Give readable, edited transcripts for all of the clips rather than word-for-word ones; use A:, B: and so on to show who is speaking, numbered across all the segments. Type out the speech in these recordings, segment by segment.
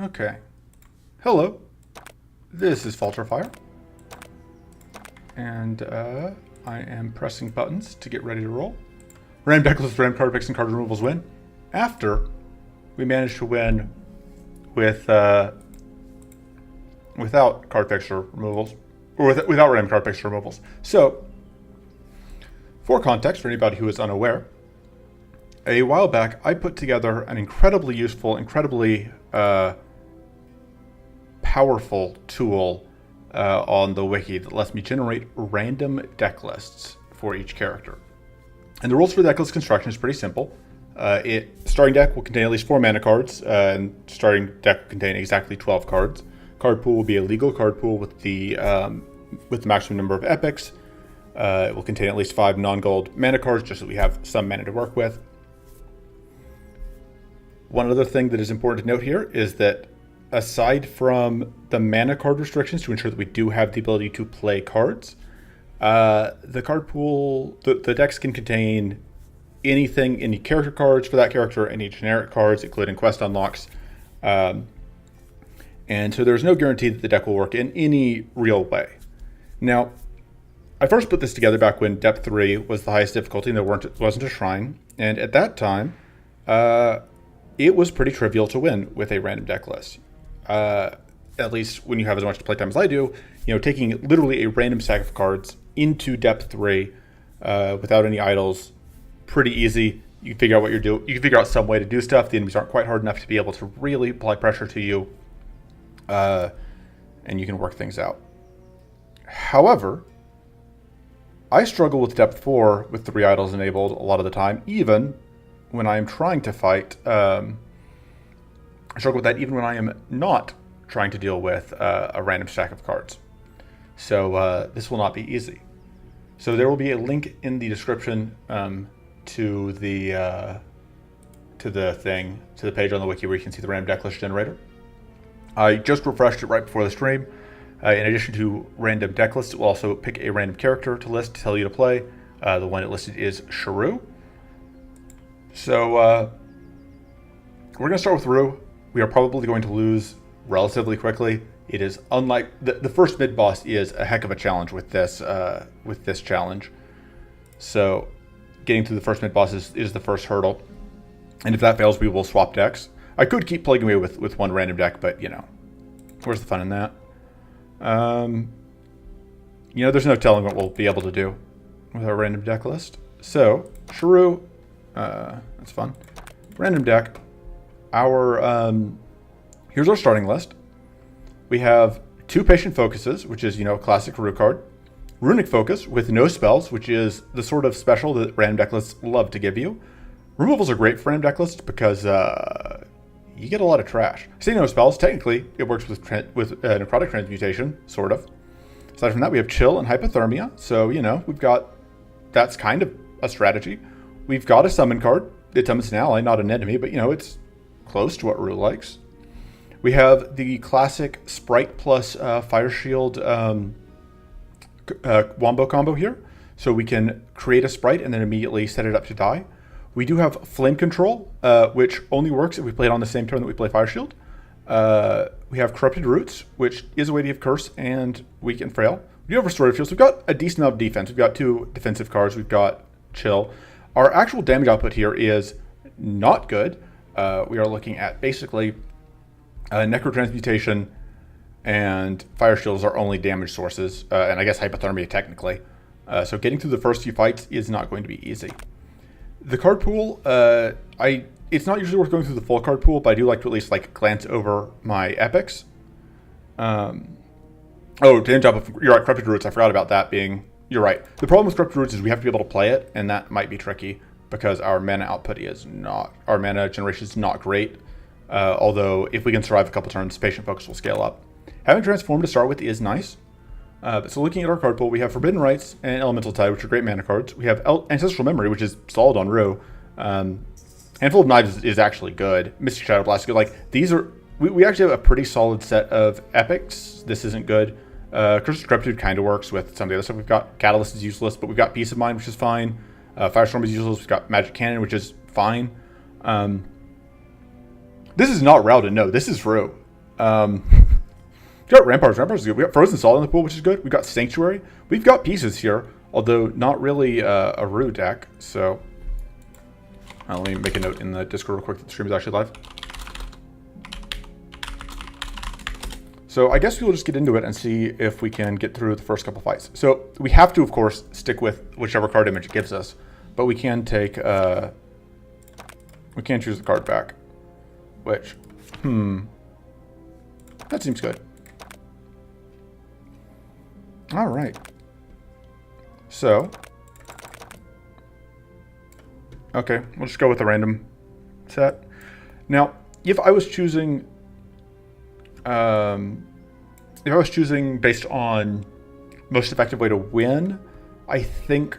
A: Okay. Hello. This is Falterfire. And I am pressing buttons to get ready to roll. Random Decklist, random card picks, and card removals win. After we managed to win with without card picks or removals, or without random card picks or removals. So, for context, for anybody who is unaware, a while back I put together an incredibly useful, incredibly powerful tool on the wiki that lets me generate random deck lists for each character. And the rules for deck list construction is pretty simple. Starting deck will contain at least 4 mana cards, and starting deck will contain exactly 12 cards. Card pool will be a legal card pool with the maximum number of epics. It will contain at least 5 non-gold mana cards, just so we have some mana to work with. One other thing that is important to note here is that aside from the mana card restrictions to ensure that we do have the ability to play cards, the card pool, the decks can contain anything, any character cards for that character, any generic cards, including quest unlocks. And so there's no guarantee that the deck will work in any real way. Now, I first put this together back when Depth 3 was the highest difficulty and there wasn't a shrine. And at that time, it was pretty trivial to win with a random deck list. At least when you have as much playtime as I do, taking literally a random stack of cards into Depth 3 without any idols, pretty easy. You can figure out what you're doing. You can figure out some way to do stuff. The enemies aren't quite hard enough to be able to really apply pressure to you, and you can work things out. However, I struggle with Depth 4 with 3 idols enabled a lot of the time, even when I am trying to fight. I struggle with that even when I am not trying to deal with a random stack of cards. So this will not be easy. So there will be a link in the description to the page on the wiki where you can see the random deck list generator. I just refreshed it right before the stream. In addition to random deck lists, it will also pick a random character to list to tell you to play. The one it listed is Shah'Ru. So we're going to start with Ru. We are probably going to lose relatively quickly. It is unlike the first mid boss is a heck of a challenge with this challenge. So getting through the first mid boss is the first hurdle, and if that fails, we will swap decks. I could keep plugging away with one random deck, but where's the fun in that? There's no telling what we'll be able to do with our random deck list. So Shah'Ru, that's fun. Random deck. Here's our starting list. We have 2 Patient Focuses, which is, classic Ru card. Runic Focus with no spells, which is the sort of special that random deck lists love to give you. Removals are great for random deck lists because you get a lot of trash. I say no spells. Technically, it works with Necrotic Transmutation, sort of. Aside from that, we have Chill and Hypothermia. So, that's kind of a strategy. We've got a Summon card. It summons an ally, not an enemy, but, it's close to what Ru likes. We have the classic Sprite plus Fire Shield wombo combo here. So we can create a Sprite and then immediately set it up to die. We do have Flame Control, which only works if we play it on the same turn that we play Fire Shield. We have Corrupted Roots, which is a way to give Curse and Weak and Frail. We do have Restorative Shield, so we've got a decent amount of defense. We've got 2 defensive cards. We've got Chill. Our actual damage output here is not good. We are looking at basically Necrotransmutation and Fire Shield is our only damage sources, and I guess Hypothermia technically. So getting through the first few fights is not going to be easy. The card pool, it's not usually worth going through the full card pool, but I do like to at least glance over my epics. Damage output, you're right, Corrupted Roots, I forgot about that being, you're right. The problem with Corrupted Roots is we have to be able to play it, and that might be tricky because our mana mana generation is not great. Although if we can survive a couple turns, Patient Focus will scale up. Having Transform to start with is nice. So looking at our card pool, we have Forbidden Rites and Elemental Tide, which are great mana cards. We have Ancestral Memory, which is solid on Ru. Handful of Knives is actually good. Mystic Shadow Blast is good. These are... We actually have a pretty solid set of epics. This isn't good. Curse of Decrepitude kind of works with some of the other stuff. We've got Catalyst is useless, but we've got Peace of Mind, which is fine. Firestorm is useless. We've got Magic Cannon, which is fine. This is not Rowden, no. This is Ru. We got Ramparts. Ramparts is good. We got Frozen Salt in the pool, which is good. We've got Sanctuary. We've got pieces here, although not really a Ru deck. So let me make a note in the Discord real quick that the stream is actually live. So I guess we'll just get into it and see if we can get through the first couple fights. So we have to, of course, stick with whichever card image it gives us, but we can take, we can choose the card back, which, that seems good. All right. So, okay, we'll just go with a random set. Now, if I was choosing based on most effective way to win, I think,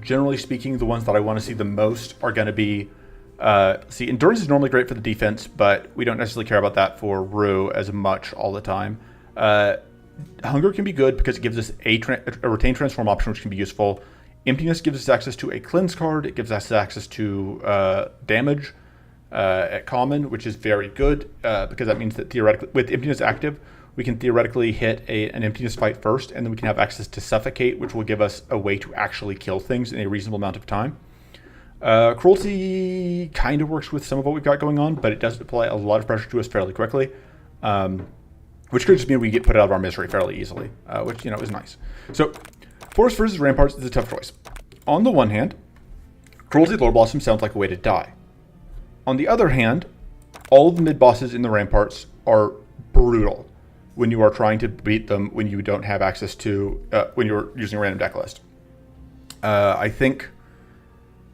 A: generally speaking, the ones that I want to see the most are going to be, Endurance is normally great for the defense, but we don't necessarily care about that for Ru as much all the time. Hunger can be good because it gives us a Retain Transform option, which can be useful. Emptiness gives us access to a Cleanse card. It gives us access to damage at common, which is very good because that means that theoretically, with Emptiness active, we can theoretically hit an Emptiness fight first, and then we can have access to Suffocate, which will give us a way to actually kill things in a reasonable amount of time. Cruelty kind of works with some of what we've got going on, but it does apply a lot of pressure to us fairly quickly, which could just mean we get put out of our misery fairly easily, which, you know, is nice. So, Forest versus Ramparts is a tough choice. On the one hand, Cruelty Lore Blossom sounds like a way to die. On the other hand, all of the mid-bosses in the Ramparts are brutal when you are trying to beat them when you don't have access to, when you're using a random deck list. I think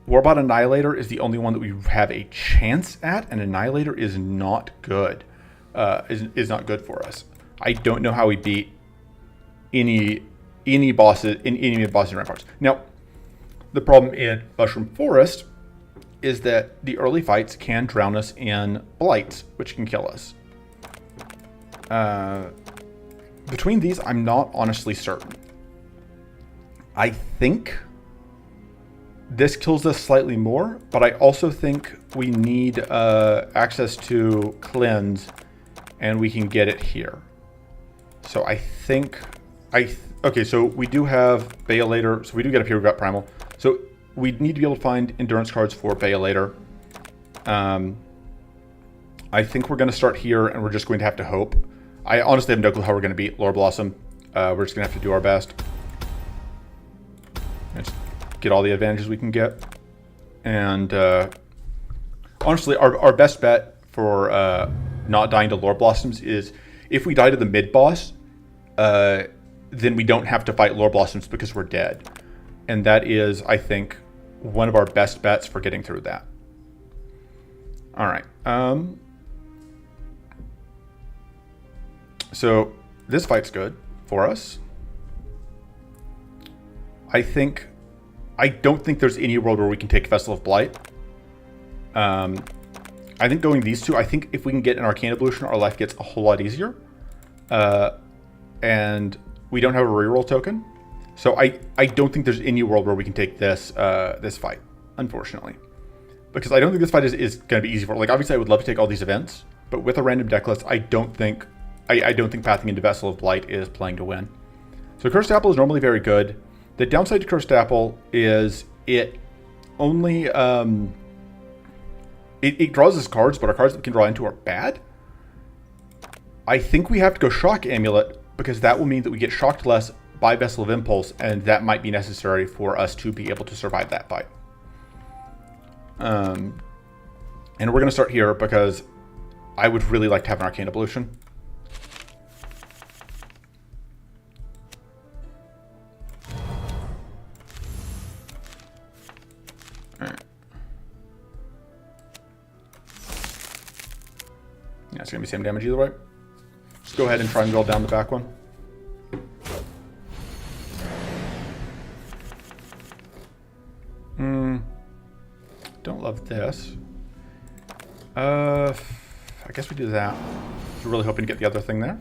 A: Warbot Annihilator is the only one that we have a chance at, and Annihilator is not good. Is not good for us. I don't know how we beat any bosses in any mid-bosses in Ramparts. Now, the problem in Mushroom Forest is that the early fights can drown us in blights, which can kill us. Between these, I'm not honestly certain. I think this kills us slightly more, but I also think we need access to Cleanse, and we can get it here. So I think okay, so we do have Baelator, so we do get up here, we've got Primal. So we need to be able to find Endurance cards for Baelator. I think we're going to start here, and we're just going to have to hope. I honestly have no clue how we're going to beat Lore Blossom. We're just going to have to do our best. Just get all the advantages we can get. And honestly, our best bet for not dying to Lore Blossoms is if we die to the mid-boss, then we don't have to fight Lore Blossoms because we're dead. And that is, I think, one of our best bets for getting through that. All right. So this fight's good for us. I don't think there's any world where we can take Festival of Blight. I think going these two, I think if we can get an Arcane Evolution, our life gets a whole lot easier. And we don't have a reroll token. So I don't think there's any world where we can take this this fight, unfortunately. Because I don't think this fight is going to be easy for, like, obviously I would love to take all these events, but with a random deck list, I don't think Pathing into Vessel of Blight is playing to win. So Cursed Apple is normally very good. The downside to Cursed Apple is it only it draws us cards, but our cards that we can draw into are bad. I think we have to go Shock Amulet, because that will mean that we get shocked less by Vessel of Impulse, and that might be necessary for us to be able to survive that fight. And we're going to start here because I would really like to have an Arcane Evolution. Alright. Yeah, it's going to be same damage either way. Just go ahead and try and roll down the back one. Don't love this. I guess we do that. We're really hoping to get the other thing there.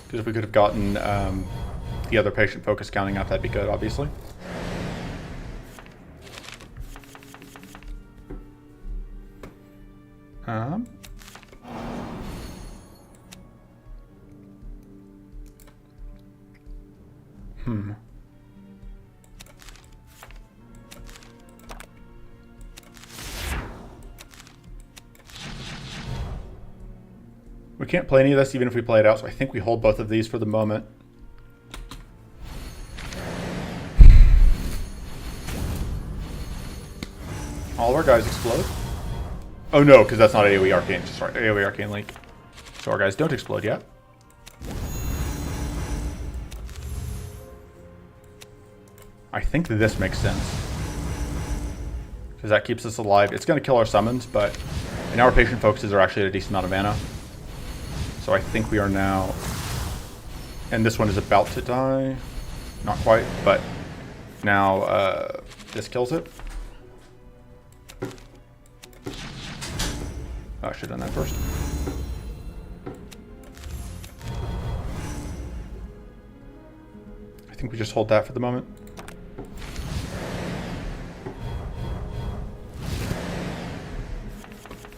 A: Because if we could have gotten the other patient focus counting up, that'd be good, obviously. We can't play any of this even if we play it out, so I think we hold both of these for the moment. All of our guys explode. Oh no, because that's not AoE Arcane. Sorry, AoE Arcane Link. So our guys don't explode yet. I think this makes sense. Because that keeps us alive. It's going to kill our summons, but and our patient focuses are actually at a decent amount of mana. So I think we are now... And this one is about to die. Not quite, but now this kills it. Oh, I should have done that first. I think we just hold that for the moment.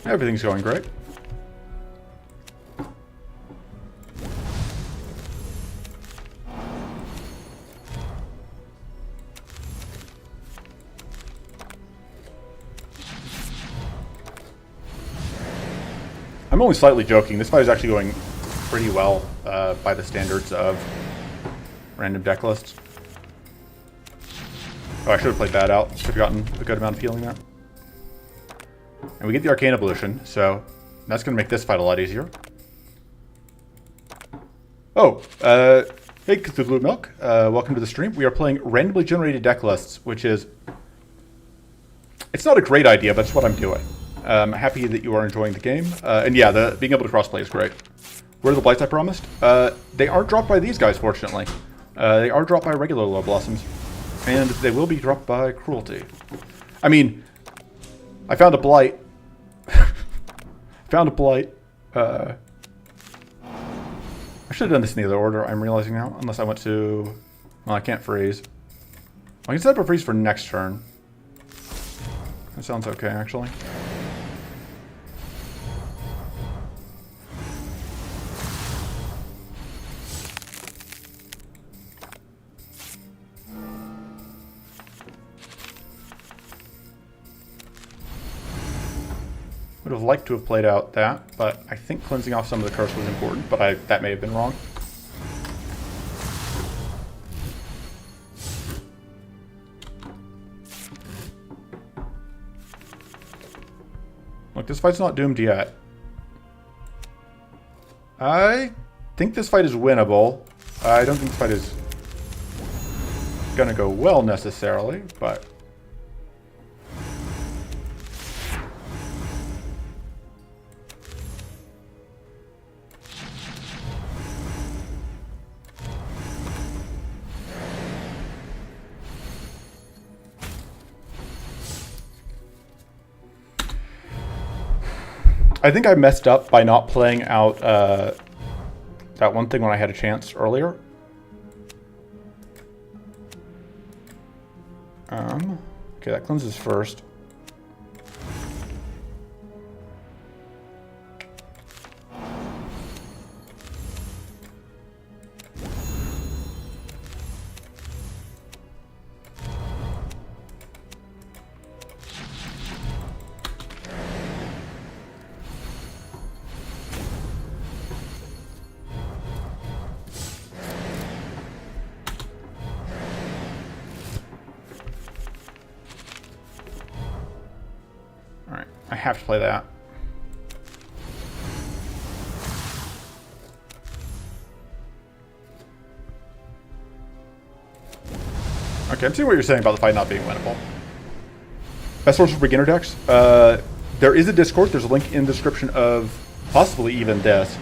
A: Everything's going great. I'm only slightly joking. This fight is actually going pretty well by the standards of random deck lists. Oh, I should have played that out. Should have gotten a good amount of healing there. And we get the Arcane Evolution, so that's going to make this fight a lot easier. Oh, hey Cthulhu Milk, welcome to the stream. We are playing randomly generated deck lists, which is... It's not a great idea, but it's what I'm doing. I'm happy that you are enjoying the game. And yeah, being able to crossplay is great. Where are the blights I promised? They aren't dropped by these guys, fortunately. They are dropped by regular Low Blossoms. And they will be dropped by Cruelty. I mean, I found a blight. Found a blight. I should have done this in the other order, I'm realizing now. Unless I went to... Well, I can't freeze. I can set up a freeze for next turn. That sounds okay, actually. Would have liked to have played out that, but I think cleansing off some of the curse was important, but that may have been wrong. Look, this fight's not doomed yet. I think this fight is winnable. I don't think this fight is gonna go well necessarily, but... I think I messed up by not playing out that one thing when I had a chance earlier. Okay, that cleanses first. I have to play that. Okay, I'm seeing what you're saying about the fight not being winnable. Best source for beginner decks? There is a Discord. There's a link in the description of possibly even this.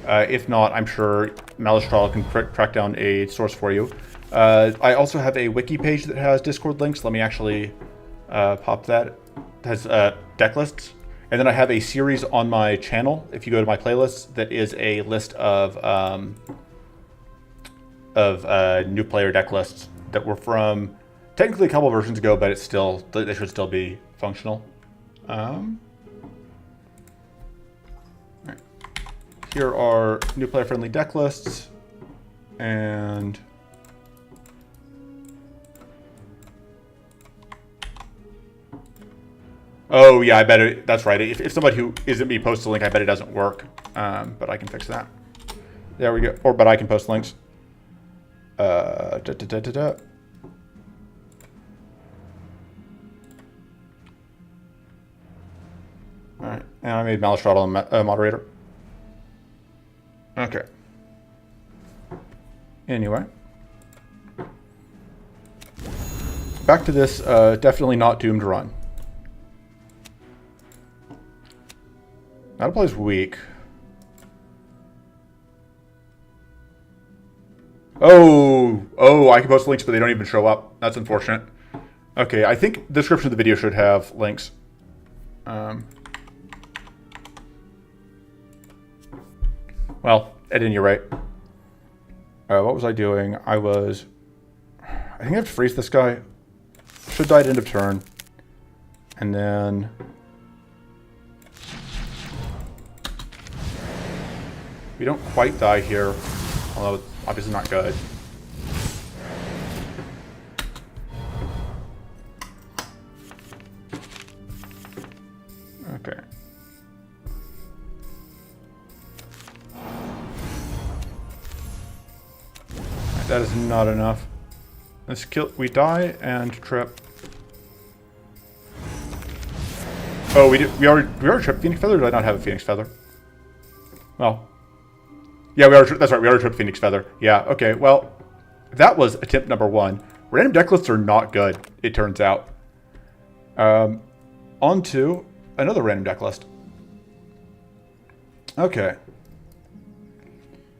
A: If not, I'm sure Malistral can track down a source for you. I also have a wiki page that has Discord links. Let me actually pop that. It has deck lists. And then I have a series on my channel, if you go to my playlists, that is a list of new player deck lists that were from technically a couple versions ago, but it's still, they should still be functional. Right. Here are new player friendly deck lists, and Oh, yeah, I bet that's right. If somebody who isn't me posts a link, I bet it doesn't work. But I can fix that. There we go. But I can post links. Da, da, da, da, da. Alright, and I made Malistrada a moderator. Okay. Anyway. Back to this definitely not doomed run. That applies weak. Oh, I can post links, but they don't even show up. That's unfortunate. Okay, I think the description of the video should have links. Well, at any rate. What was I doing? I think I have to freeze this guy. Should die at end of turn. And then... we don't quite die here, although it's obviously not good. Okay. That is not enough. Let's kill. We die and trip. Oh, we already tripped Phoenix Feather. Or did I not have a Phoenix Feather? Well, yeah, that's right. We already tripped Phoenix Feather. Yeah. Okay. Well, that was attempt number 1. Random deck lists are not good. It turns out. On to another random deck list. Okay.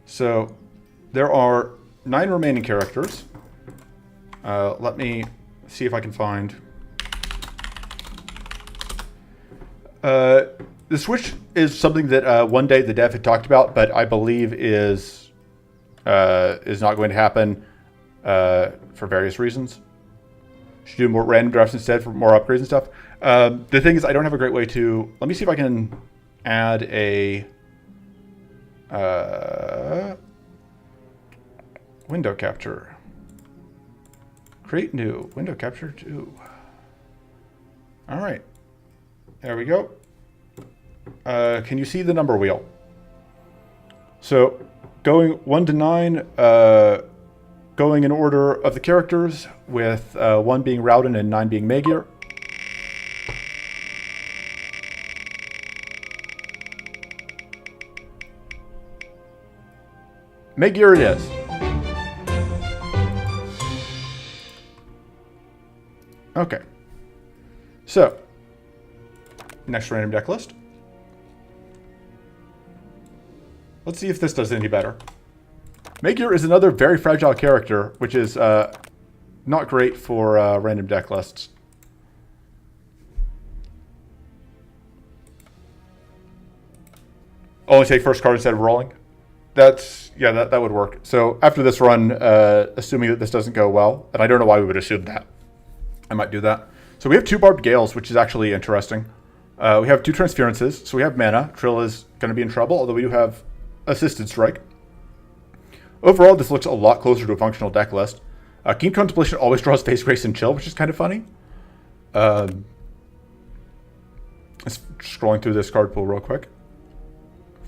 A: So there are 9 remaining characters. Let me see if I can find. The switch is something that one day the dev had talked about, but I believe is not going to happen for various reasons. Should do more random drafts instead for more upgrades and stuff. The thing is, I don't have a great way to. Let me see if I can add a window capture. Create new window capture 2. All right, there we go. Can you see the number wheel? So going 1 to 9, going in order of the characters, with 1 being Rowden and 9 being Maighir. Maighir it is. Okay. So, next random deck list. Let's see if this does any better. Maighir is another very fragile character, which is not great for random deck lists. Only take first card instead of rolling. Yeah, that would work. So after this run, assuming that this doesn't go well, and I don't know why we would assume that, I might do that. So we have 2 Barbed Gales, which is actually interesting. We have 2 Transferences, so we have mana. Trill is going to be in trouble, although we do have Assisted Strike. Overall, this looks a lot closer to a functional deck list. Keen Contemplation always draws Face Grace and Chill, which is kind of funny. Scrolling through this card pool real quick.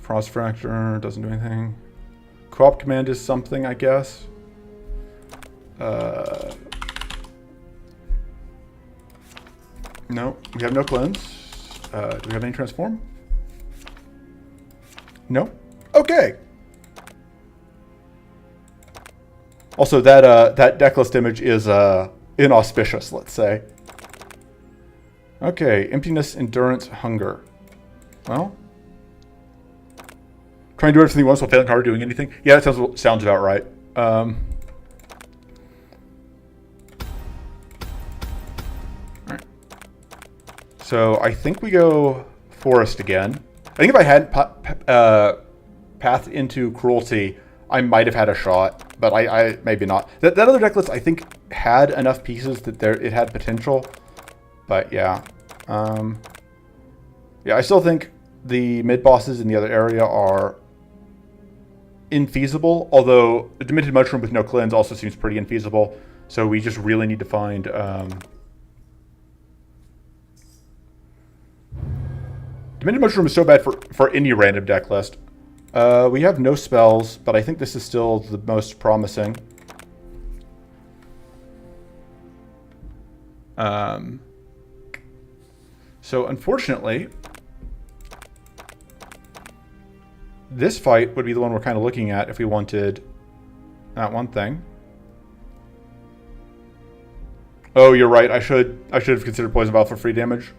A: Frost Fracture doesn't do anything. Co-op Command is something, I guess. No, we have no Cleanse. Do we have any Transform? No. Okay. Also, that deck list image is inauspicious, let's say. Okay, Emptiness, Endurance, Hunger. Well, trying to do everything once while failing hard doing anything. Yeah, that sounds about right. Alright. So I think we go Forest again. I think if I hadn't Path into Cruelty, I might have had a shot, but I maybe not. That other deck list, I think, had enough pieces that it had potential. But yeah. Yeah, I still think the mid-bosses in the other area are infeasible, although the Demented Mushroom with no Cleanse also seems pretty infeasible. So we just really need to find Demented Mushroom is so bad for any random deck list. We have no spells, but I think this is still the most promising. So unfortunately, this fight would be the one we're kind of looking at if we wanted that one thing. Oh, you're right. I should have considered Poison Vial for free damage.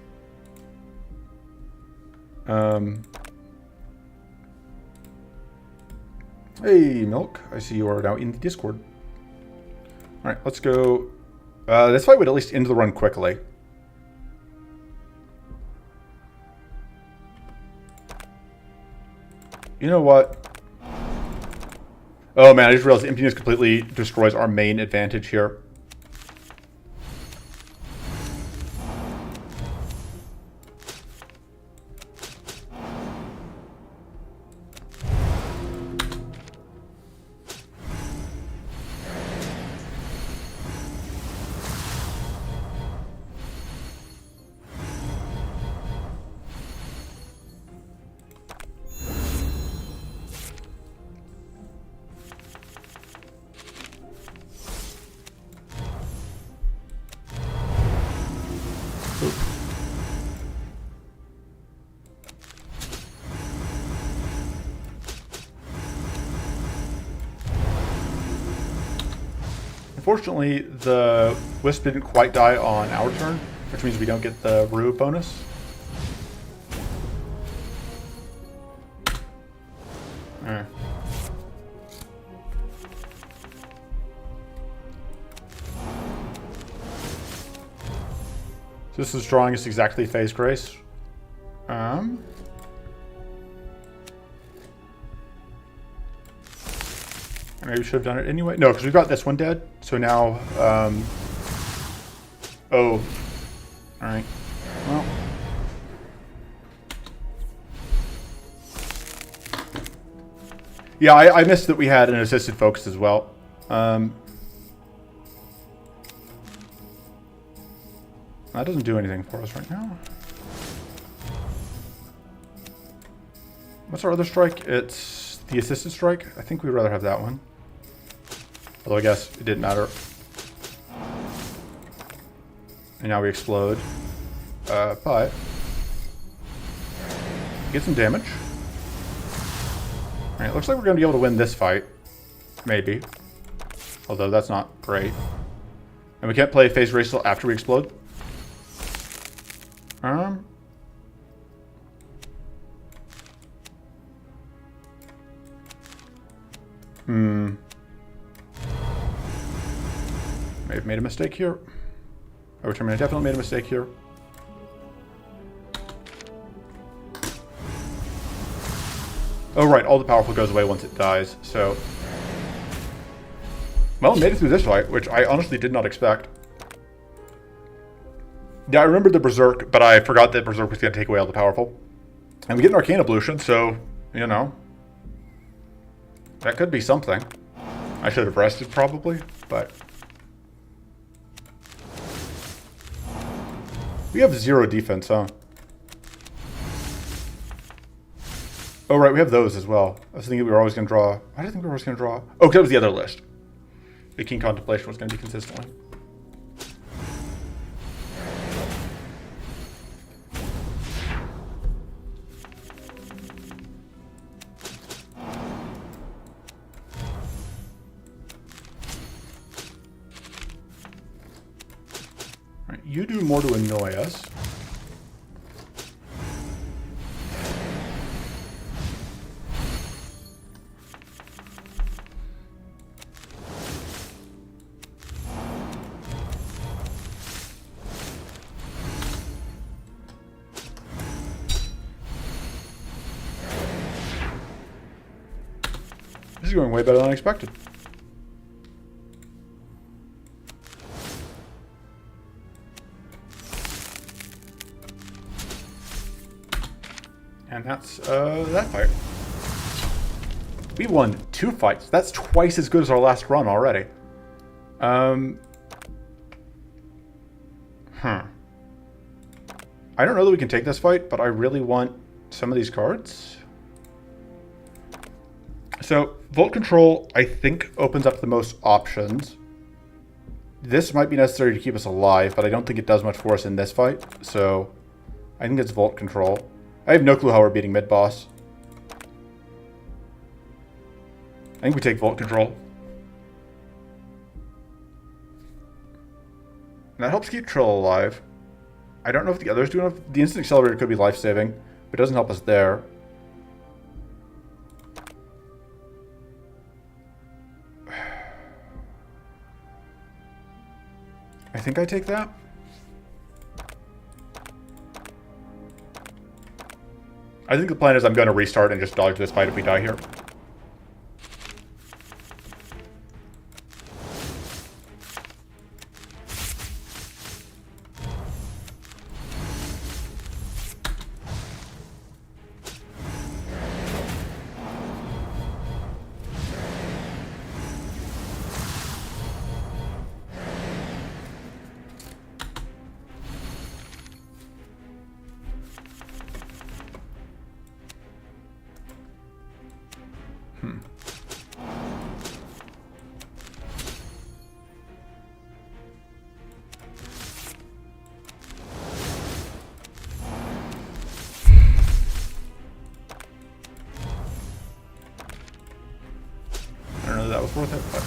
A: Hey, Milk. I see you are now in the Discord. All right, let's go. This fight would at least end the run quickly. You know what? Oh man, I just realized Emptiness completely destroys our main advantage here. Unfortunately, the Wisp didn't quite die on our turn, which means we don't get the Rue bonus. Alright. So this is drawing us exactly Phase Grace. Maybe we should have done it anyway. No, because we've got this one dead. So now, oh, all right. Well, yeah, I missed that we had an assisted focus as well. That doesn't do anything for us right now. What's our other strike? It's the assisted strike. I think we'd rather have that one. Although I guess it didn't matter. And now we explode. But get some damage. Alright, looks like we're going to be able to win this fight. Maybe. Although that's not great. And we can't play Phase Race till after we explode. May have made a mistake here. I definitely made a mistake here. Oh right, all the powerful goes away once it dies, so... Well, made it through this fight, which I honestly did not expect. Yeah, I remembered the Berserk, but I forgot that Berserk was going to take away all the powerful. And we get an Arcane Ablution, so, you know. That could be something. I should have rested, probably, but... We have 0 defense, huh? Oh, right, we have those as well. I was thinking we were always going to draw... Why did I think we were always going to draw... Oh, because that was the other list. The Keen Contemplation was going to be consistently. Alright, you do more to annoy us. This is going way better than I expected. And that's that fight. We won 2 fights. That's twice as good as our last run already. I don't know that we can take this fight, but I really want some of these cards. So Volt Control, I think, opens up the most options. This might be necessary to keep us alive, but I don't think it does much for us in this fight. So I think it's Volt Control. I have no clue how we're beating mid-boss. I think we take Volt Control. And that helps keep Trill alive. I don't know if the others do enough. The Instant Accelerator could be life-saving, but it doesn't help us there. I think I take that. I think the plan is I'm going to restart and just dodge this fight if we die here. I don't know that, that was worth it, but...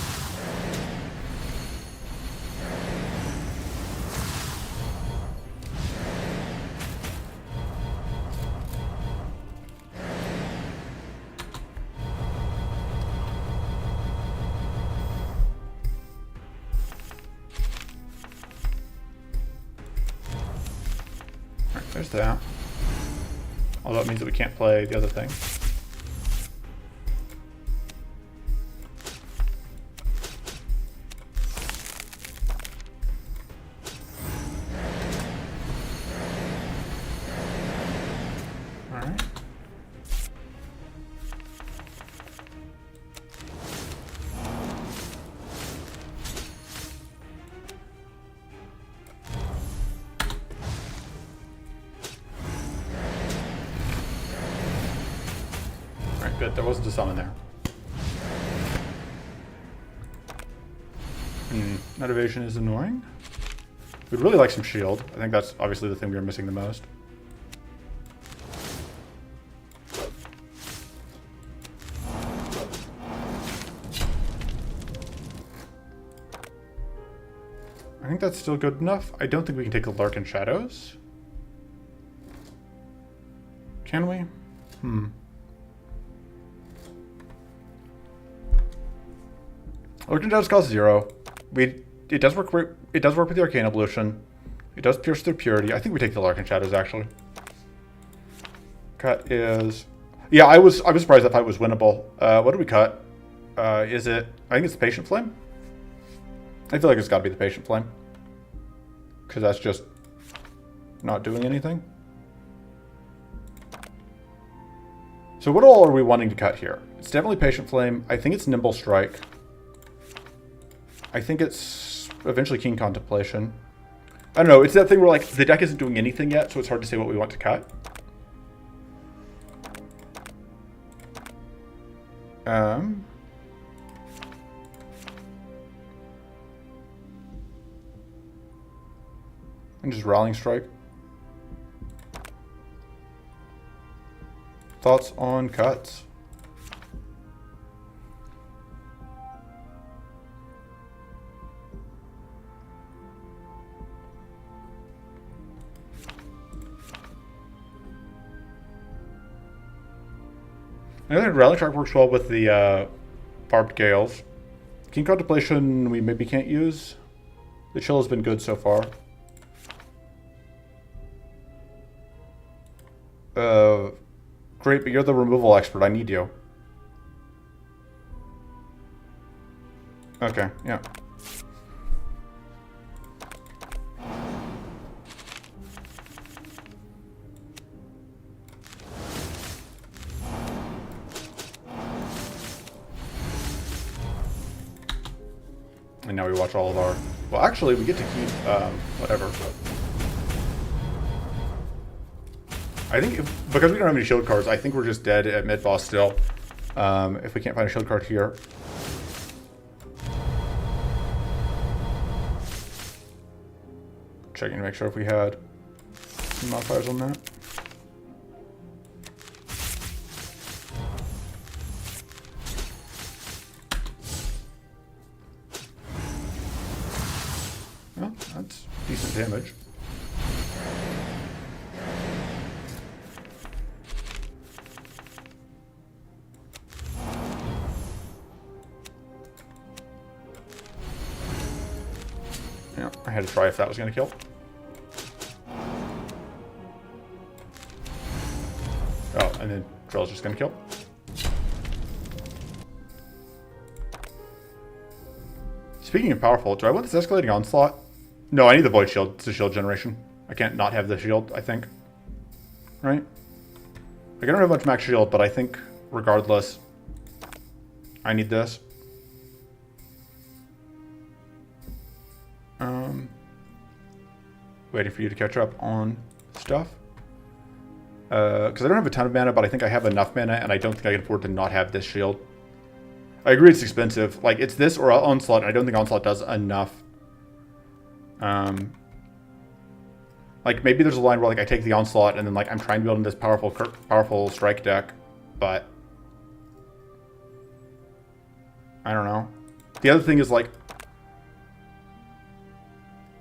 A: Alright, there's that. Although it means that we can't play the other thing. Good, there wasn't a summon there. That evasion is annoying. We'd really like some shield. I think that's obviously the thing we are missing the most. I think that's still good enough. I don't think we can take the Larkin Shadows. Can we? Larkin Shadows cost 0. It does work with the Arcane Ablution. It does pierce through Purity. I think we take the Larkin Shadows actually. Cut is, yeah. I was surprised that fight was winnable. What do we cut? Is it? I think it's the Patient Flame. I feel like it's got to be the Patient Flame because that's just not doing anything. So what all are we wanting to cut here? It's definitely Patient Flame. I think it's Nimble Strike. I think it's eventually Keen Contemplation. I don't know, it's that thing where like the deck isn't doing anything yet, so it's hard to say what we want to cut. And just Rallying Strike. Thoughts on cuts? I think Rallying Strike works well with the Barbed Gales. Keen Contemplation we maybe can't use. The chill has been good so far. Great, but you're the removal expert. I need you. Okay, yeah. And now we watch all of our... Well, actually, we get to keep whatever. I think because we don't have any shield cards, I think we're just dead at mid boss still. If we can't find a shield card here. Checking to make sure if we had some modifiers on that. Well, that's decent damage. Yeah, I had to try if that was going to kill. Oh, and then Drill's just going to kill. Speaking of powerful, do I want this escalating onslaught? No, I need the void shield. It's a shield generation. I can't not have the shield, I think. Right? Like, I don't have much max shield, but I think regardless, I need this. Waiting for you to catch up on stuff. Because I don't have a ton of mana, but I think I have enough mana, and I don't think I can afford to not have this shield. I agree it's expensive. Like, it's this or Onslaught, and I don't think Onslaught does enough. Like, maybe there's a line where, like, I take the Onslaught, and then, like, I'm trying to build in this powerful strike deck, but I don't know. The other thing is, like,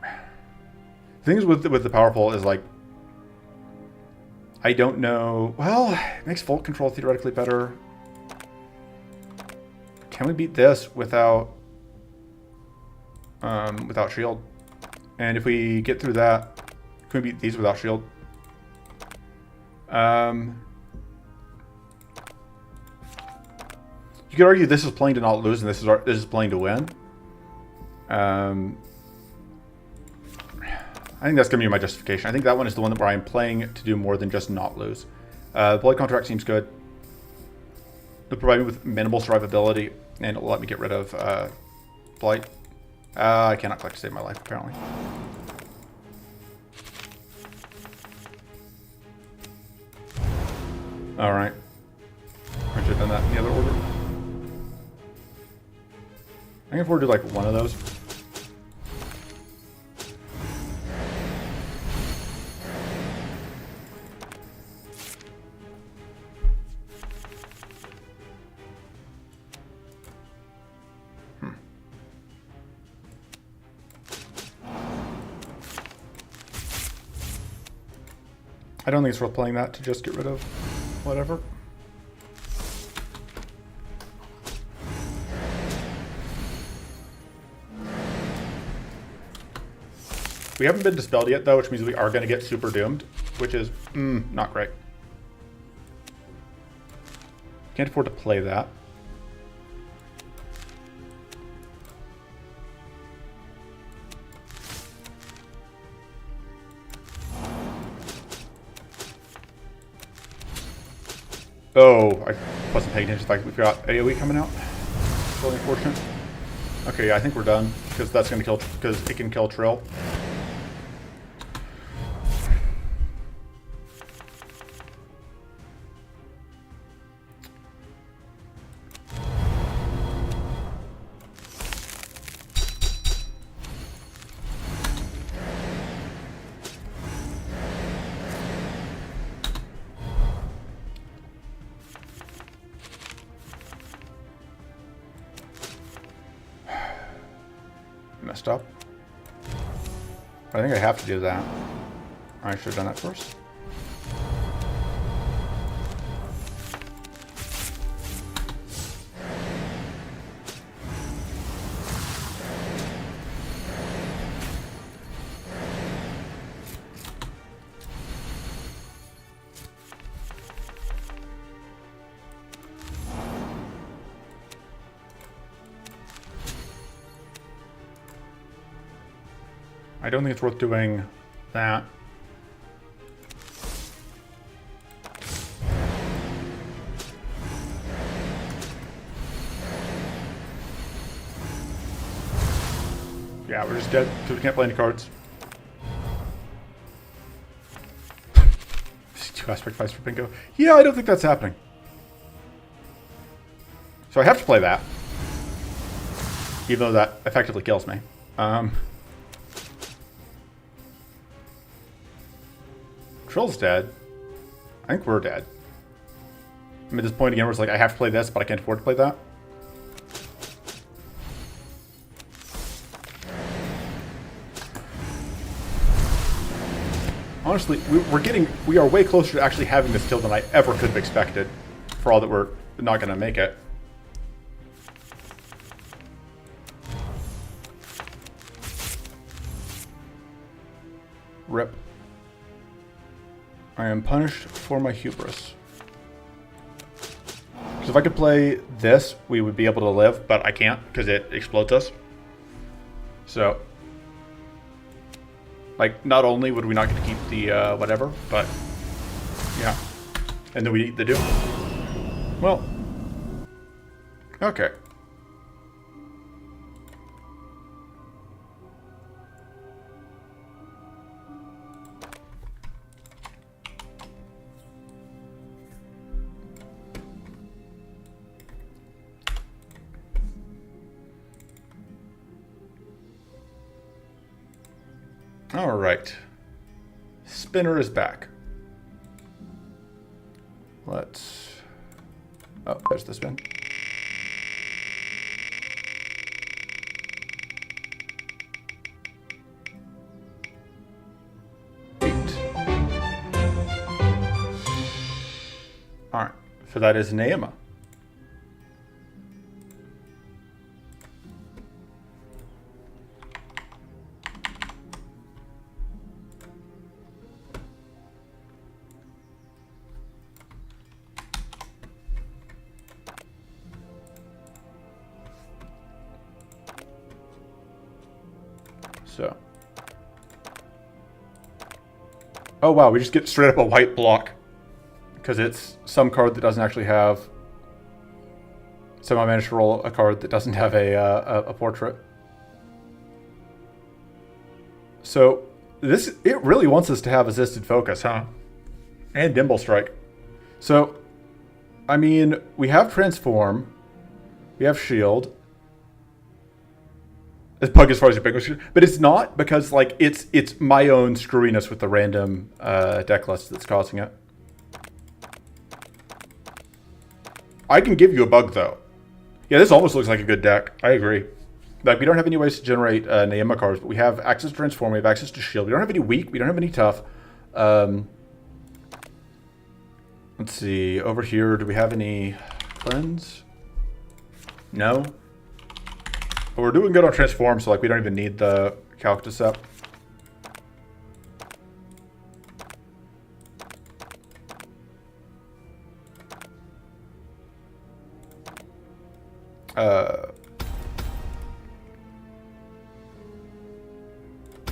A: the thing is with the powerful is, like, I don't know. Well, it makes Volt Control theoretically better. Can we beat this without shield? And if we get through that, can we beat these without shield? You could argue this is playing to not lose, and this is playing to win. I think that's going to be my justification. I think that one is the one where I'm playing to do more than just not lose. Blood Contract seems good. It'll provide me with minimal survivability, and it'll let me get rid of Blight. I cannot collect to save my life, apparently. Alright. I should have done that in the other order. I can afford to do like one of those. I don't think it's worth playing that to just get rid of whatever. We haven't been dispelled yet, though, which means we are going to get super doomed, which is not great. Can't afford to play that. Oh, I wasn't paying attention to the fact that we've got AoE coming out. It's really unfortunate. Okay, yeah, I think we're done, because that's going to kill, because it can kill Trill. Messed up. I think I have to do that. I should have done that first. I don't think it's worth doing that. Yeah, we're just dead because we can't play any cards. 2 aspect fights for bingo. Yeah, I don't think that's happening. So I have to play that. Even though that effectively kills me. Trill's dead. I think we're dead. I'm at this point again where it's like, I have to play this, but I can't afford to play that. Honestly, we are way closer to actually having this kill than I ever could have expected, for all that we're not going to make it. Rip. I am punished for my hubris. Because if I could play this, we would be able to live, but I can't because it explodes us. So, like, not only would we not get to keep the whatever, but yeah. And then we eat the doom. Well, okay. All right. Spinner is back. Let's... Oh, there's the spin. All right. So that is Nayema. So. Oh wow, we just get straight up a white block. Because it's some card that doesn't actually have... Somehow I managed to roll a card that doesn't have a portrait. So, it really wants us to have assisted focus, huh? And Dimble Strike. So, I mean, we have Transform. We have Shield. It's bug as far as your big, but it's not because like it's my own screwiness with the random deck list that's causing it. I can give you a bug though. Yeah, this almost looks like a good deck. I agree. Like we don't have any ways to generate Nayema cards, but we have access to Transform. We have access to Shield. We don't have any weak. We don't have any tough. Let's see over here. Do we have any cleanse? No. But we're doing good on Transform, so like we don't even need the Calc Decept.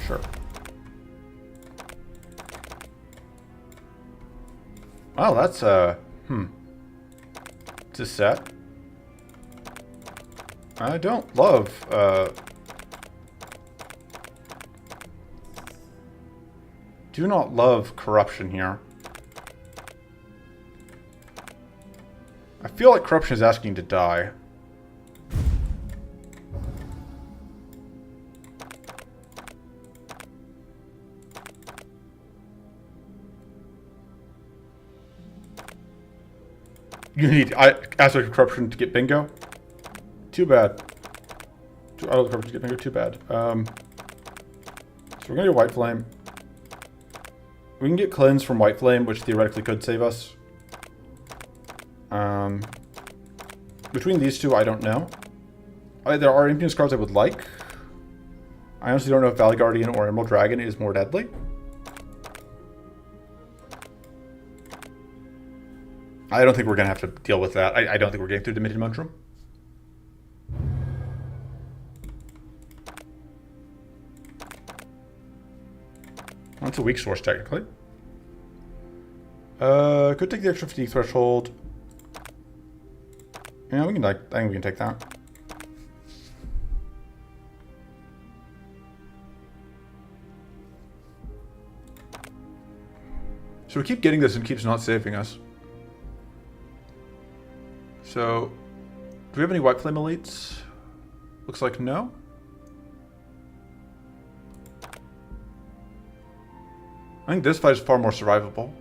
A: Sure. Oh, that's it's a set. I don't love, do not love corruption here. I feel like corruption is asking to die. You need aspect of corruption to get bingo? Too bad. I don't corruption to get bingo, too bad. So we're gonna do White Flame. We can get cleanse from White Flame, which theoretically could save us. Between these two, I don't know. There are Impudence cards I would like. I honestly don't know if Valley Guardian or Emerald Dragon is more deadly. I don't think we're going to have to deal with that. I don't think we're getting through Dimension Mushroom. That's a weak source, technically. Could take the extra fatigue threshold. Yeah, we can. I think we can take that. So we keep getting this and it keeps not saving us. So, do we have any White Flame Elites? Looks like no. I think this fight is far more survivable.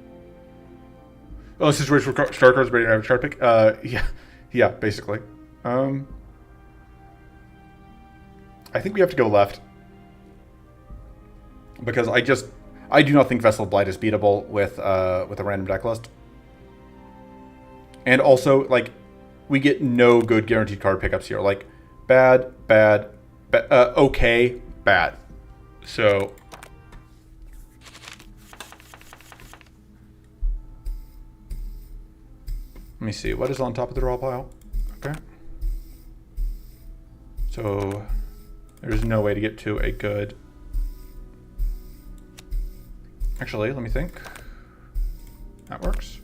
A: Oh, situation where star cards ready to have a card pick? Yeah, basically. I think we have to go left. Because I do not think Vessel of Blight is beatable with a random deck list. And also, like, we get no good guaranteed card pickups here. Like, bad, okay, bad. So... let me see, what is on top of the draw pile? Okay. So, there's no way to get to a good... actually, let me think. That works.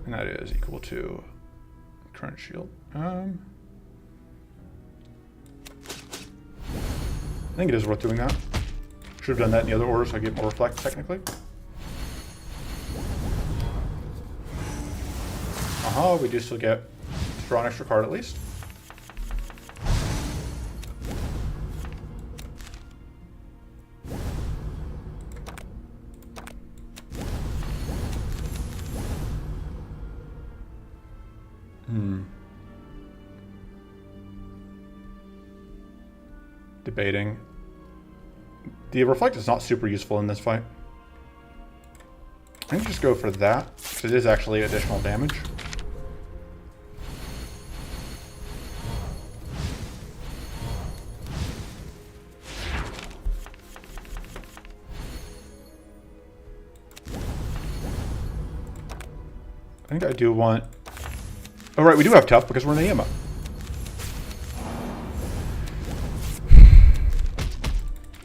A: And that is equal to current shield. I think it is worth doing that. Should have done that in the other order so I get more reflect technically. We do still get to draw an extra card at least. Debating. The reflect is not super useful in this fight. I think just go for that, because it is actually additional damage. I think I do want... oh right, we do have tough because we're Nayema.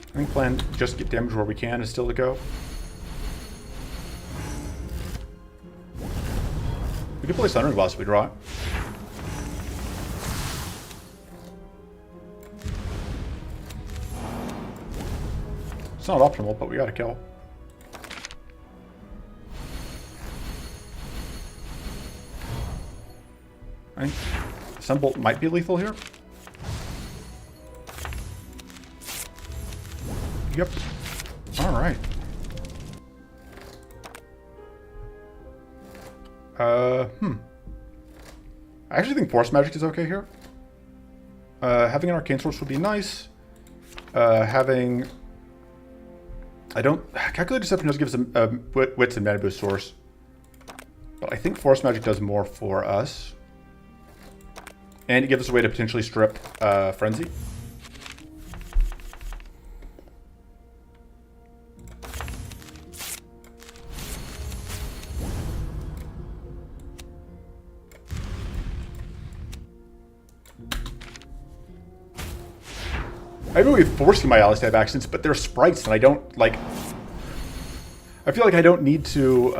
A: I think plan just get damage where we can is still to go. We could play Sundering Blast if we draw it. It's not optimal, but we gotta kill. I think Sunbolt might be lethal here. Yep. Alright. I actually think Force Magic is okay here. Having an Arcane Source would be nice. Having... Calculated Deception does give us a Wits and Mana Boost source. But I think Force Magic does more for us. And it gives us a way to potentially strip Frenzy. I really forcing my allies to have actions, but they're sprites, and I don't, like... I feel like I don't need to...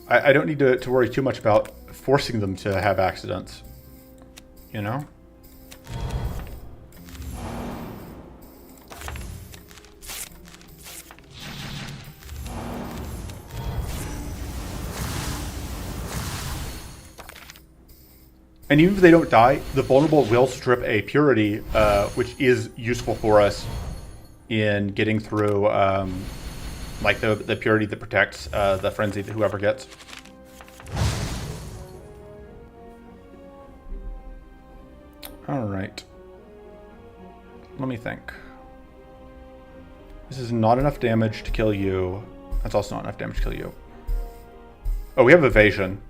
A: I don't need to worry too much about forcing them to have accidents. You know? And even if they don't die, the vulnerable will strip a purity, which is useful for us in getting through, like the purity that protects the frenzy that whoever gets. All right. Let me think. This is not enough damage to kill you. That's also not enough damage to kill you. Oh, we have evasion.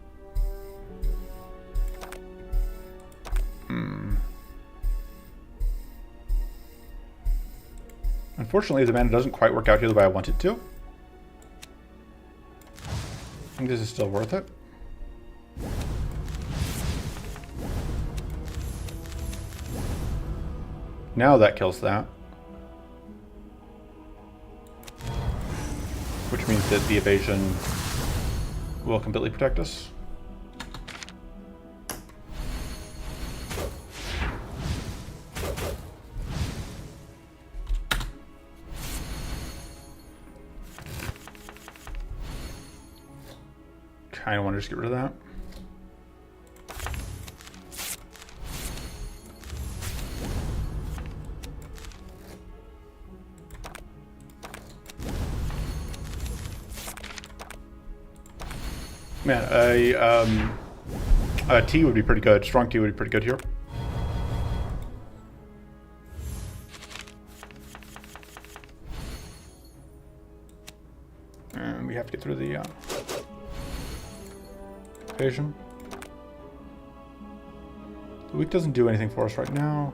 A: Unfortunately, the mana doesn't quite work out here the way I want it to. I think this is still worth it. Now that kills that. Which means that the evasion will completely protect us. Kind of want to just get rid of that. Man, a T would be pretty good. Strong T would be pretty good here. And we have to get through the evasion. The weak doesn't do anything for us right now.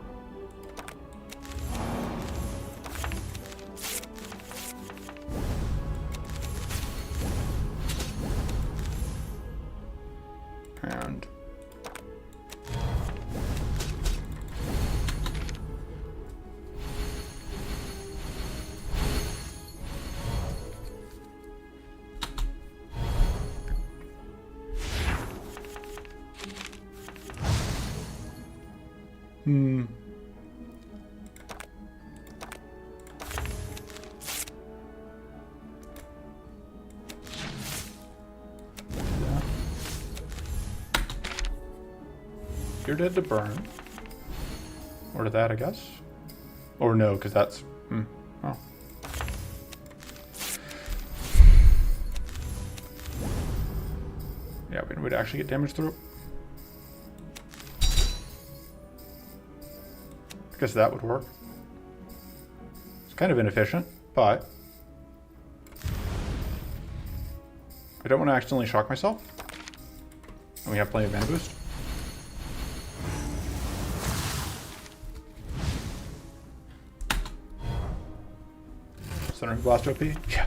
A: And you're dead to burn. Or to that, I guess. Or no, because that's... Oh. Yeah, we'd actually get damage through it. I guess that would work. It's kind of inefficient, but... I don't want to accidentally shock myself. And we have plenty of mana boost. Centering Blast OP? Yeah.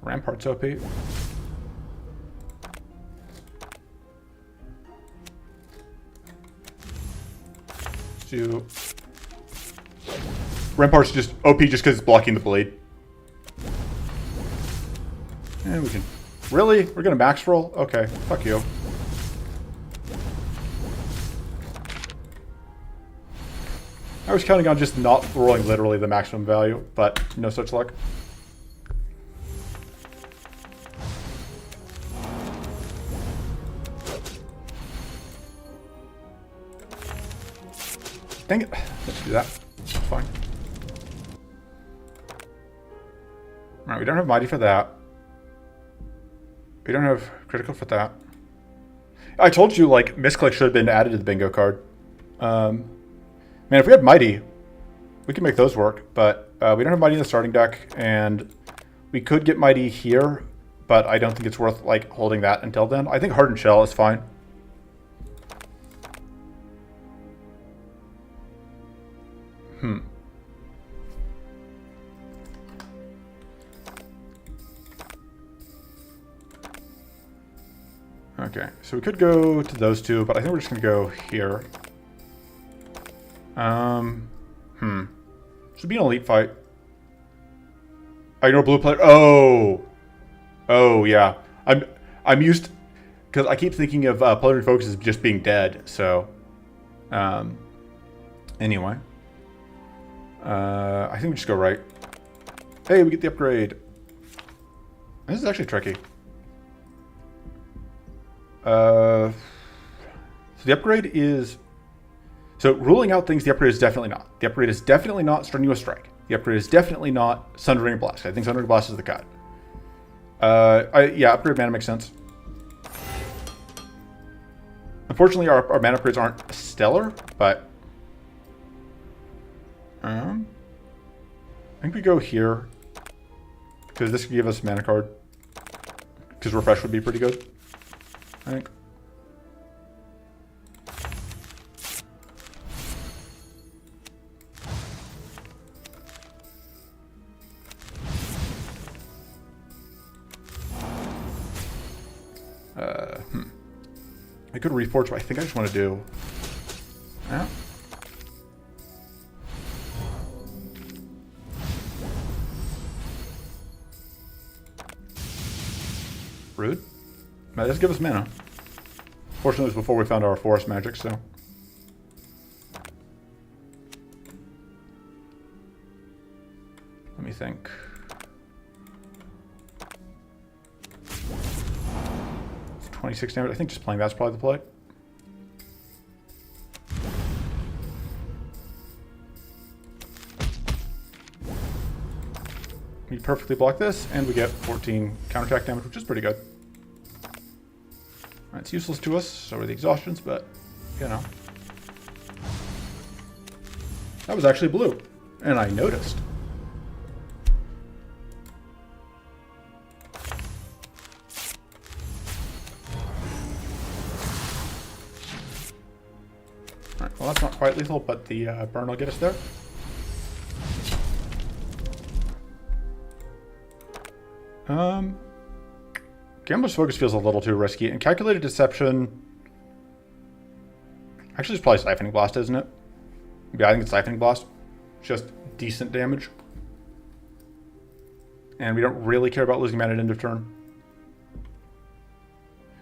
A: Ramparts OP. Ramparts just OP just because it's blocking the blade. And we can... Really? We're gonna max roll? Okay, fuck you. I was counting on just not rolling literally the maximum value, but no such luck. Dang it. Let's do that. It's fine. Alright, we don't have Mighty for that. We don't have Critical for that. I told you, like, Misclick should have been added to the bingo card. Man, if we had Mighty, we could make those work, but we don't have Mighty in the starting deck, and we could get Mighty here, but I don't think it's worth, like, holding that until then. I think Hardened Shell is fine. Okay, so we could go to those two, but I think we're just going to go here. Should be an elite fight. Oh, you know, blue player. Oh, yeah. I'm used because I keep thinking of Planetary Focus as just being dead. So, anyway, I think we just go right. Hey, we get the upgrade. This is actually tricky. So the upgrade is... So ruling out things, the upgrade is definitely not. The upgrade is definitely not Strenuous Strike. The upgrade is definitely not Sundering Blast. I think Sundering Blast is the cut. Yeah, upgrade mana makes sense. Unfortunately, our mana upgrades aren't stellar, but... I think we go here. Because this could give us a mana card. Because Refresh would be pretty good, I think. I could Reforge, but I think I just want to do... Yeah. Rude. That does give us mana. Fortunately, it was before we found our forest magic, so. Let me think. It's 26 damage. I think just playing that's probably the play. We perfectly block this, and we get 14 counterattack damage, which is pretty good. It's useless to us, so are the exhaustions, but, you know. That was actually blue, and I noticed. Alright, well that's not quite lethal, but the burn will get us there. Gambler's Focus feels a little too risky, and Calculated Deception... Actually, it's probably Siphoning Blast, isn't it? Yeah, I think it's Siphoning Blast. Just decent damage. And we don't really care about losing mana at end of turn.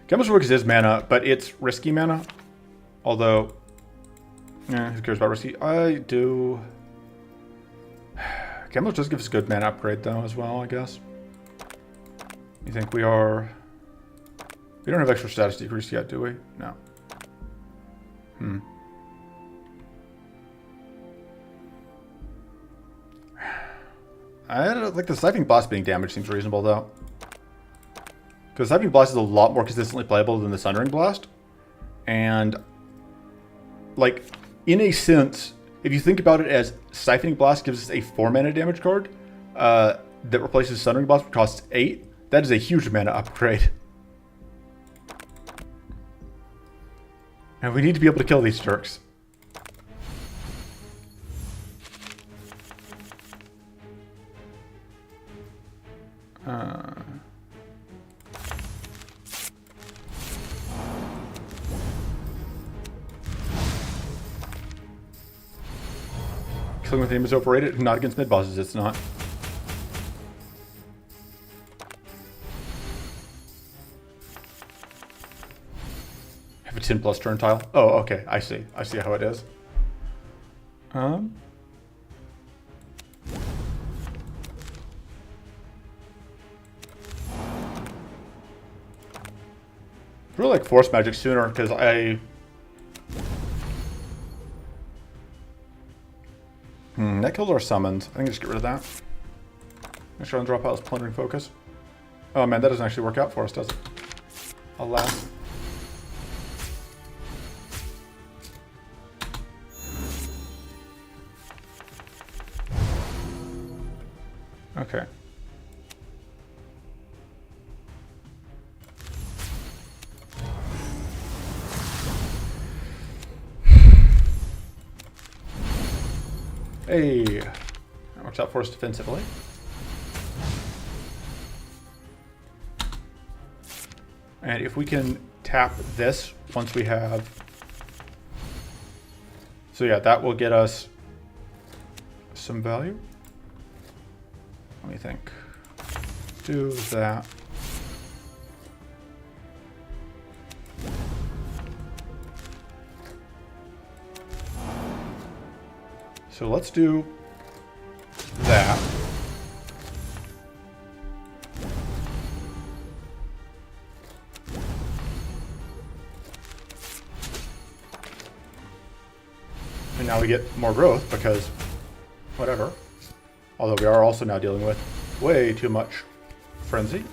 A: Gambler's Focus is mana, but it's risky mana. Although... who cares about risky? I do... Gambler's does give us a good mana upgrade, though, as well, I guess. You think we are... We don't have extra status decrease yet, do we? No. I don't like the Siphoning Blast being damaged seems reasonable, though. Because Siphoning Blast is a lot more consistently playable than the Sundering Blast. And, like, in a sense, if you think about it as Siphoning Blast gives us a 4 mana damage card that replaces Sundering Blast, which costs 8, that is a huge mana upgrade. And we need to be able to kill these jerks. Killing with aim is overrated. Not against mid bosses, it's not. Have a 10+ turn tile. Oh, okay. I see. I see how it is. Really like Force Magic sooner because that killed our summons. I think just get rid of that. Make sure I drop out his Plundering Focus. Oh man, that doesn't actually work out for us, does it? Alas. Okay. Hey, that works out for us defensively. And if we can tap this once we have... So yeah, that will get us some value. Let me think. Do that. So let's do that. And now we get more growth because whatever. Although we are also now dealing with way too much frenzy.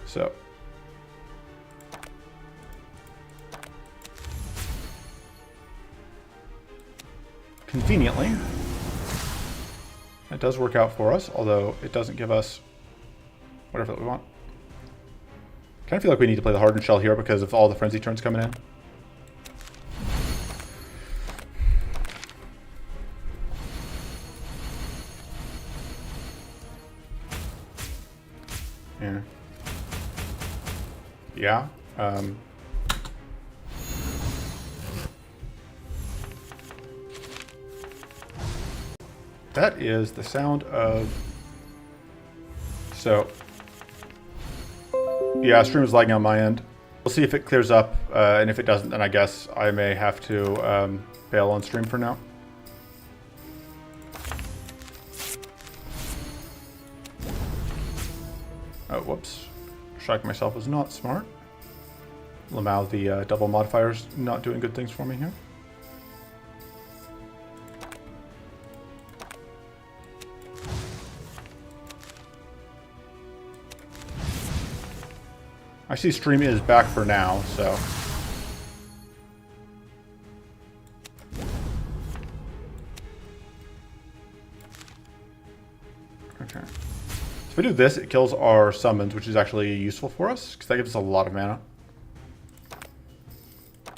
A: So. Conveniently, it does work out for us, although it doesn't give us whatever that we want. Kind of feel like we need to play the Hardened Shell here because of all the frenzy turns coming in. Yeah. That is the sound of So, yeah, stream is lagging on my end. We'll see if it clears up, and if it doesn't, then I guess I may have to bail on stream for now. Oh, whoops. Striking myself was not smart. Lamau, the double modifier's not doing good things for me here. I see stream is back for now, so. Okay. So if we do this, it kills our summons, which is actually useful for us, because that gives us a lot of mana.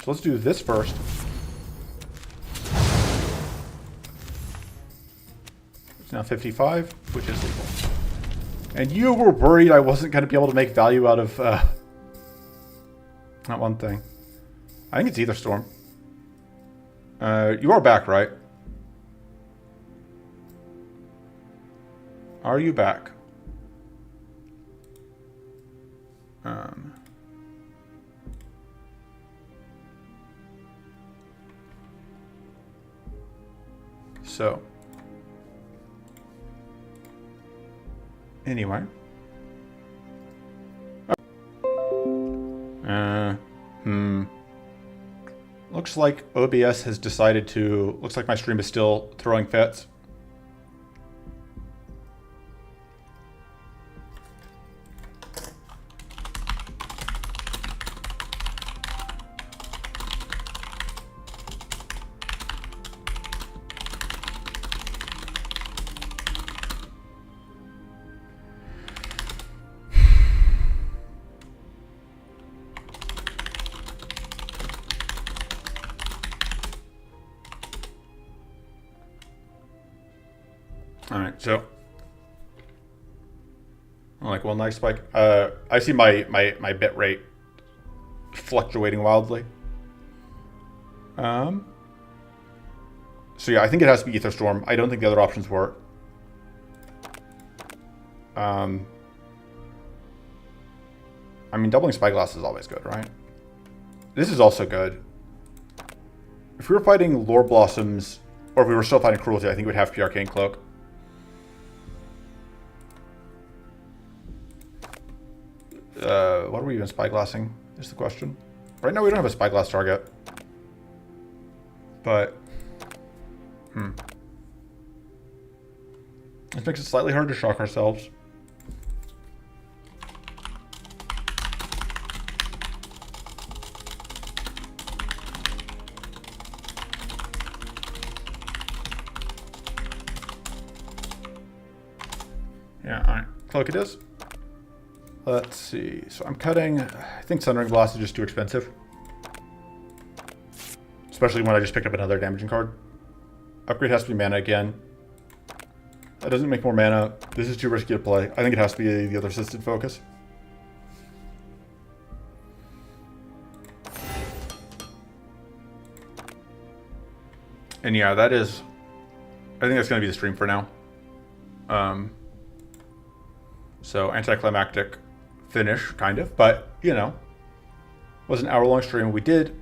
A: So let's do this first. It's now 55, which is legal. And you were worried I wasn't going to be able to make value out of that one thing. I think it's Ether Storm. You are back, right? Are you back? So. Anyway. Looks like OBS has decided to... Looks like my stream is still throwing fits. Alright, so like one nice spike. I see my bit rate fluctuating wildly. So yeah, I think it has to be Ether Storm. I don't think the other options work. I mean, doubling Spyglass is always good, right? This is also good. If we were fighting Lore Blossoms, or if we were still fighting Cruelty, I think it would have to be Arcane Cloak. What are we even spyglassing, is the question. Right now we don't have a spyglass target. But, this makes it slightly hard to shock ourselves. Yeah, alright. Cloak it is. Let's see. So I'm cutting... I think Sunring Blast is just too expensive. Especially when I just picked up another damaging card. Upgrade has to be mana again. That doesn't make more mana. This is too risky to play. I think it has to be the other assisted focus. And yeah, that is... I think that's going to be the stream for now. So anticlimactic finish, kind of, but you know, was an hour-long stream. We did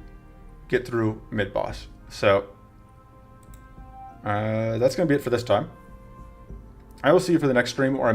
A: get through mid-boss, so that's gonna be it for this time. I will see you for the next stream, or